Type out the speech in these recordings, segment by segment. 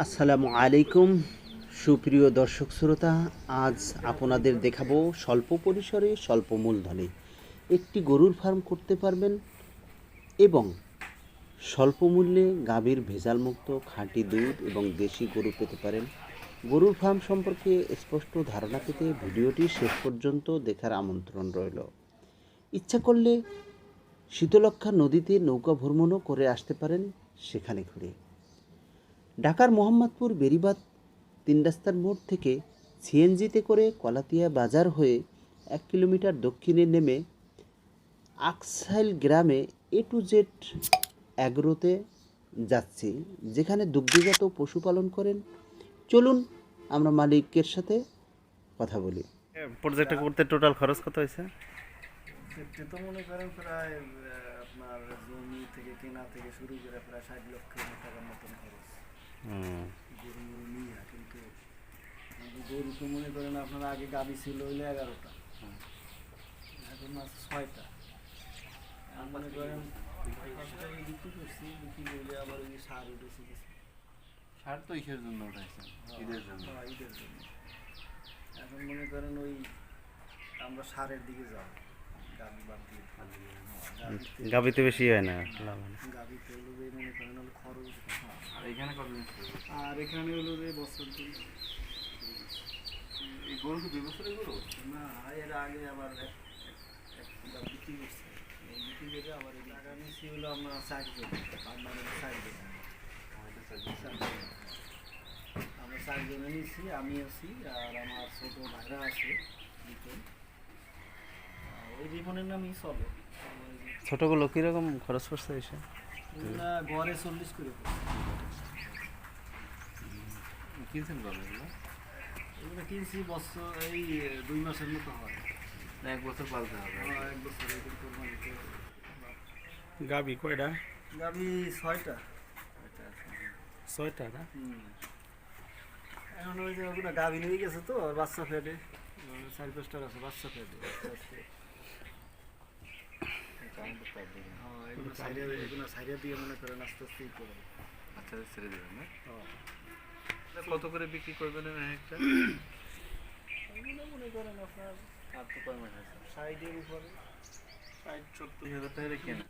আসসালামু আলাইকুম সুপ্রিয় দর্শক শ্রোতা, আজ আপনাদের দেখাবো স্বল্প পরিসরে স্বল্প মূলধনে একটি গরুর ফার্ম করতে পারবেন এবং স্বল্প মূল্যে গাভীর ভেজালমুক্ত খাঁটি দুধ এবং দেশি গরু পেতে পারেন। গরুর ফার্ম সম্পর্কে স্পষ্ট ধারণা পেতে ভিডিওটি শেষ পর্যন্ত দেখার আমন্ত্রণ রইল। ইচ্ছা করলে শীতলক্ষ্যা নদীতে নৌকা ভ্রমণও করে আসতে পারেন সেখানে ঘুরে। ঢাকার মোহাম্মদপুর বেড়িবাঁধ ৩ রাস্তার মোড় থেকে সিএনজিতে করে কলাতিয়া বাজার হয়ে ১ কিলোমিটার দক্ষিণে নেমে আকসাইল গ্রামে এ টু জেড অ্যাগ্রোতে যাচ্ছি, যেখানে দুগ্ধজাত পশুপালন করেন। চলুন আমরা মালিকের সাথে কথা বলি। প্রজেক্টটা করতে টোটাল খরচ কত হয়েছে? সেটা তো মনে করেন প্রায় আপনার জমি থেকে কেনা থেকে শুরু করে প্রায় ৬০ লক্ষ টাকার মতন খরচ গরু নিয়ে। কিন্তু গরু তো মনে করেন আপনার আগে গাভী ছিল হইলে ১১টা, এখন আছে ৬টা। মনে করেন বিক্রি করছি, বিক্রি করলে আবার ওই সার উঠেছে কিছু। সার তো ইসের জন্য উঠাইছেন, ঈদের জন্য। ঈদের জন্য এখন মনে করেন ওই আমরা সারের দিকে যাব। গাভীতে বেশি হয় না গাভীতে হলো যে মনে করেন হলো খরচ। আর এখানে কতদিন? আর এখানে হলো যে বছর দিন। এই গরু কি ২ বছরের গরু? না, এর আগে আবার একটা বিক্রি করছে। এই বিক্রি করে আবার এই টাকা নিচ্ছি হলো আমরা ৪ জন, আমরা ৪ জন। আমরা ৪ জনে নিচ্ছি, আমি আছি আর আমার ছোট ভাইরা আছে দুটো। ওই জীবনের নামই চলে। ছোটগুলো কীরকম খরচ পড়ছে এসে? গড়ে ৪০ করে কিনছেন কবে এগুলো? এগুলো কিনছি বছর এই ২ মাসের মতো হয়। ১ বছর পালতে হবে। ১ বছর কোরবানিতে। গাবি কয়টা? গাভী ৬টা। ৬টা না? এখন ওই যে ওগুলো গাভী নিয়ে গেছে তো বাচ্চা ফেটে ৪-৫টা আছে বাচ্চা ফেটে। এগুলো সাইডে দিয়ে মনে করেন আস্তে আস্তে করে আচ্ছা, ছেড়ে দেবেন না? কত করে বিক্রি করবেন একটা? এগুলো মনে করেন আপনার আর তো কয় মাস আছে? সাইডের উপরে ৬০-৭০ হাজার টাকা কেনা।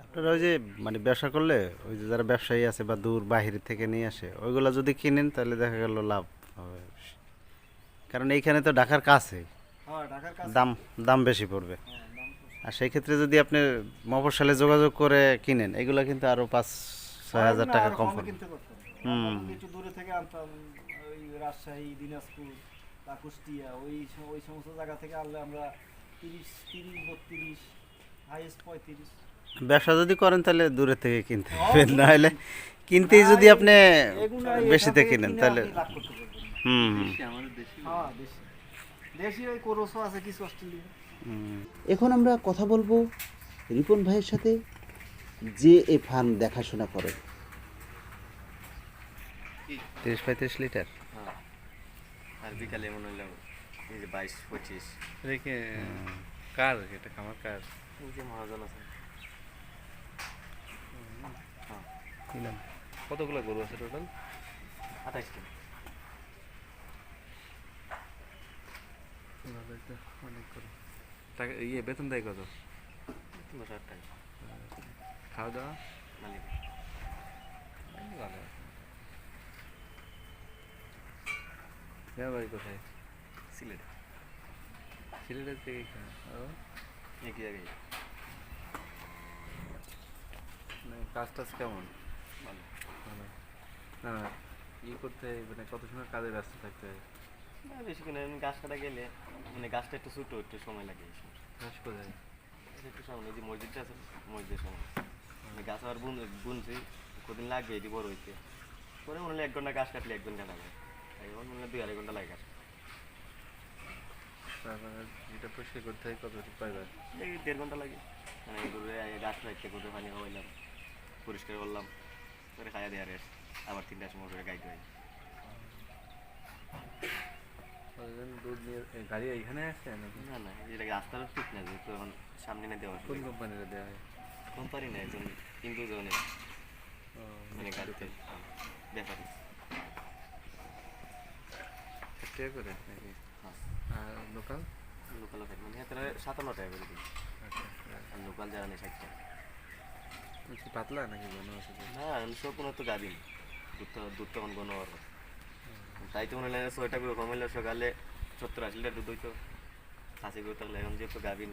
আপনারা ওই যে মানে ব্যবসা করলে ওই যে যারা ব্যবসায়ী আছে বা দূর বাহির থেকে নিয়ে আসে ওইগুলো যদি কিনেন তাহলে দেখা গেল লাভ হবে, কারণ এইখানে তো ঢাকার কাছে ঢাকার কাছে দাম দাম বেশি পড়বে। দাম পড়ছে। আর সেই ক্ষেত্রে যদি আপনি মফস্বলে যোগাযোগ করে কিনেন এগুলো কিন্তু আরও ৫-৬ হাজার টাকা কম পড়বে। কিনতে পারতাম। একটু দূরে থেকে আনতাম, ওই রাজশাহী, দিনাজপুর বা কুষ্টিয়া ওই সমস্ত জায়গা থেকে আনলে আমরা ৩০-৩২ হাইয়েস্ট ৩৫। ব্যবসা যদি করেন তাহলে দূরে থেকে কিনতে হবে, নাহলে কিনতেই যদি আপনি বেশিতে কিনেন তাহলে লাভ করতে পারবেন না। আমাদের দেশি দেশি দেশি ওই কোরসও আছে কিছু অস্ট্রেলিয়া। এখন আমরা কথা বলবো রিপন ভাইয়ের সাথে, যে এ ফার্ম দেখাশোনা করেন। ৩০-৩৫ লিটার। হ্যাঁ, আর বিকালে মনে হলো এই যে ২২-২৫ রেখে কার এটা খামার কার? ওই যে মহাজন আছে। নিলাম। কতগুলো গরু আছে টোটাল? ২৮টা। অনেক করে টাকা বেতন দেয় কত? ৩০০০ টাকা। খাওয়া দাওয়া মালিক ভালো। বাড়ি কোথায়? সিলেটে। সিলেটের থেকে একই জায়গায়। কাজ টাজ কেমন? ভালো। ভালো না না, করতে মানে কত সময় কাজে ব্যস্ত থাকতে হয়? না বেশি করে গাছ কাটা গেলে মানে গাছটা একটু ছোটো, একটু সময় লাগে। ঘাস কোথায়? একটু সময়, এই যে মসজিদটা আছে মসজিদের সময় গাছ আবার বুনছি, কদিন লাগবে এটি বড় হইতে। পরে মনে হলো ১ ঘন্টা গাছ কাটলে ১ ঘন্টা লাগে, এখন মনে হয় ২-২.৫ ঘন্টা লাগে গাছ। তারপরে এটা পরিষ্কার করতে হয় কত কয়বার? এই ১.৫ ঘন্টা লাগে। মানে গরুরে গাছ রাখতে গরুরে পানি খাওয়াইলাম, পরিষ্কার করলাম, করে খাইয়া দেওয়া রেস্ট, আবার ৩টার সময় করে গাইতে হয়। দুধ নিয়ে গাড়ি এইখানে আসছে নাকি? না না, এটা রাস্তাটা ঠিক না, যেহেতু এখন সামনে না দেওয়া কোন কোম্পানিটা দেওয়া হয়? কোম্পানি না, একজন কিন্তু জনের মানে গাড়িতে ব্যাপারী। টাকা করে নাকি? হ্যাঁ আর লোকাল? লোকাল মানে তাহলে 57 টাকা করে দিই। আচ্ছা আর লোকাল যারা নেই 60 টাকা। কি পাতলা নাকি ঘন আছে? না সব কোনো তো গাবিন দুধ তখন কোনো আর তাই তো মনে হয় 6টা করে কমাইলে সকালে 70-80 লিটার দুধ হইতো খাসি করে থাকলে এখন যেহেতু গাবিন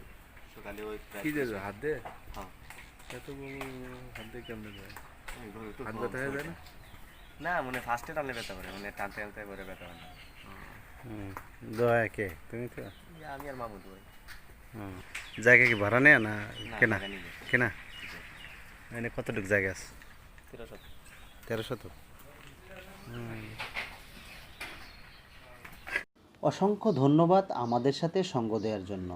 সকালে ওই প্রায় কি দেবে হাত দিয়ে? হ্যাঁ এত বড় হাত দিয়ে কেমনে দেয়? এইভাবে একটু হাত কম ব্যথা হয়ে যায় না? না মানে ফার্স্টে টানলে ব্যথা করে মানে টানতে টানতে করে ব্যথা হয় না দয়া কে তুমি তো এই আমি আর মামুদ ভাই জায়গা কি ভাড়া নেয়া না না কেনা জানি না কেনা এনে কতটুকু জায়গা আছে? 1300 1300। অসংখ্য ধন্যবাদ আমাদের সাথে সঙ্গ দেওয়ার জন্য।